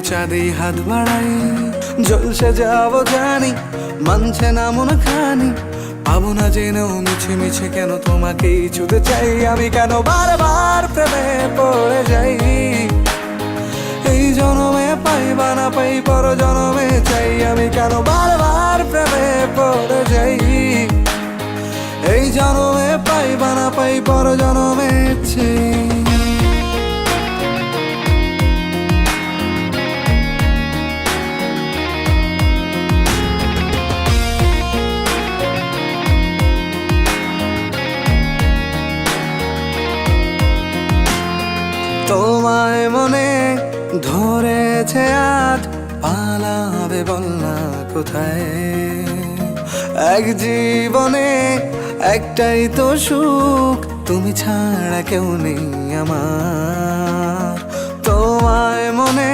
চাঁদেই হাত বাড়াই, জলসে যাবো জানি, মানছে না মন খানি। পাবো না জেনেও মিছে মিছে কেন তোমাকেই ছুতে চাই আমি, কেন বারবার প্রেমে পড়ে যাই। এই জনমে পাই বা না পাই পর জনমে চাই আমি, কেন বারবার প্রেমে পড়ে যাই। এই জনমে পাই বা না পাই পর জনমে চাই। তোমায় মনে ধরেছে আজ, পালাবে বল না কোথায়। এক জীবনে একটাই তো সুখ, তুমি ছাড়া কেউ নেই আমার। তোমায় মনে